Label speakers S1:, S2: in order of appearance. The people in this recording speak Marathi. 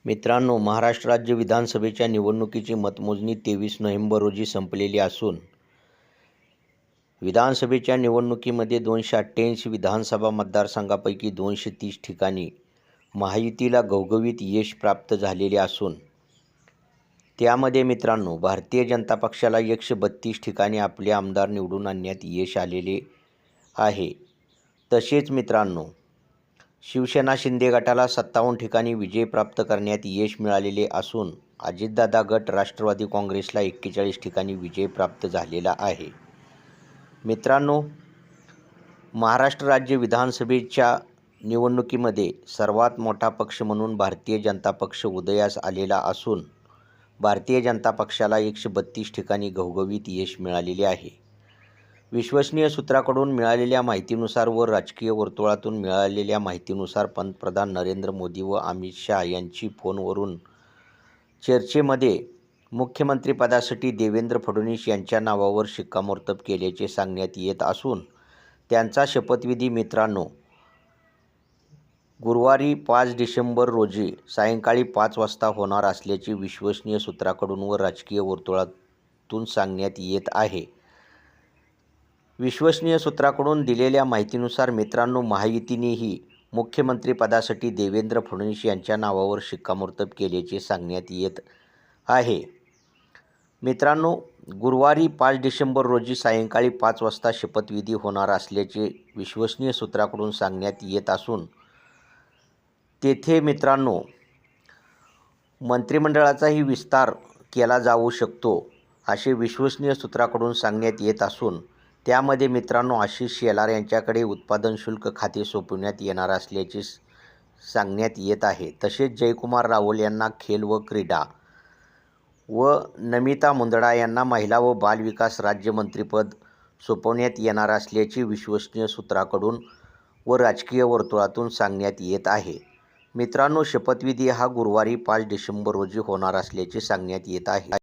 S1: मित्रांनो, महाराष्ट्र राज्य विधानसभेच्या निवडणुकीची मतमोजणी 23 नोव्हेंबर रोजी संपलेली असून विधानसभेच्या निवडणुकीमध्ये 288 विधानसभा मतदारसंघापैकी 230 ठिकाणी महायुतीला घवघवीत यश प्राप्त झालेले असून त्यामध्ये मित्रांनो, भारतीय जनता पक्षाला 132 ठिकाणी आपले आमदार निवडून आणण्यात यश आलेले आहे. तसेच मित्रांनो, शिवसेना शिंदे गटाला 57 ठिकाणी विजय प्राप्त करण्यात यश मिळालेले असून अजितदादा गट राष्ट्रवादी काँग्रेसला 41 ठिकाणी विजय प्राप्त झालेला आहे. मित्रांनो, महाराष्ट्र राज्य विधानसभेच्या निवडणुकीमध्ये सर्वात मोठा पक्ष म्हणून भारतीय जनता पक्ष उदयास आलेला असून भारतीय जनता पक्षाला 132 ठिकाणी घवघवीत यश मिळालेले आहे. विश्वसनीय सूत्राकडून मिळालेल्या माहितीनुसार व राजकीय वर्तुळातून मिळालेल्या माहितीनुसार पंतप्रधान नरेंद्र मोदी व अमित शहा यांची फोनवरून चर्चेमध्ये मुख्यमंत्रीपदासाठी देवेंद्र फडणवीस यांच्या नावावर शिक्कामोर्तब केल्याचे सांगण्यात येत असून त्यांचा शपथविधी मित्रांनो गुरुवारी 5 डिसेंबर रोजी सायंकाळी 5 वाजता होणार असल्याचे विश्वसनीय सूत्राकडून व राजकीय वर्तुळातून सांगण्यात येत आहे. विश्वसनीय सूत्राकडून दिलेल्या माहितीनुसार मित्रांनो, महायुतीनेही मुख्यमंत्रीपदासाठी देवेंद्र फडणवीस यांच्या नावावर शिक्कामोर्तब केल्याचे सांगण्यात येत आहे. मित्रांनो, गुरुवारी 5 डिसेंबर रोजी सायंकाळी 5 वाजता शपथविधी होणार असल्याचे विश्वसनीय सूत्राकडून सांगण्यात येत असून तेथे मित्रांनो मंत्रिमंडळाचाही विस्तार केला जाऊ शकतो असे विश्वसनीय सूत्राकडून सांगण्यात येत असून त्यामध्ये मित्रांनो आशिष शेलार यांच्याकडे उत्पादन शुल्क खाते सोपविण्यात येणार असल्याचे सांगण्यात येत आहे. तसेच जयकुमार रावल यांना खेल व क्रीडा व नमिता मुंदडा यांना महिला व बालविकास राज्यमंत्रीपद सोपवण्यात येणार असल्याचे विश्वसनीय सूत्राकडून व राजकीय वर्तुळातून सांगण्यात येत आहे. मित्रांनो, शपथविधी हा गुरुवारी 5 डिसेंबर रोजी होणार असल्याचे सांगण्यात येत आहे.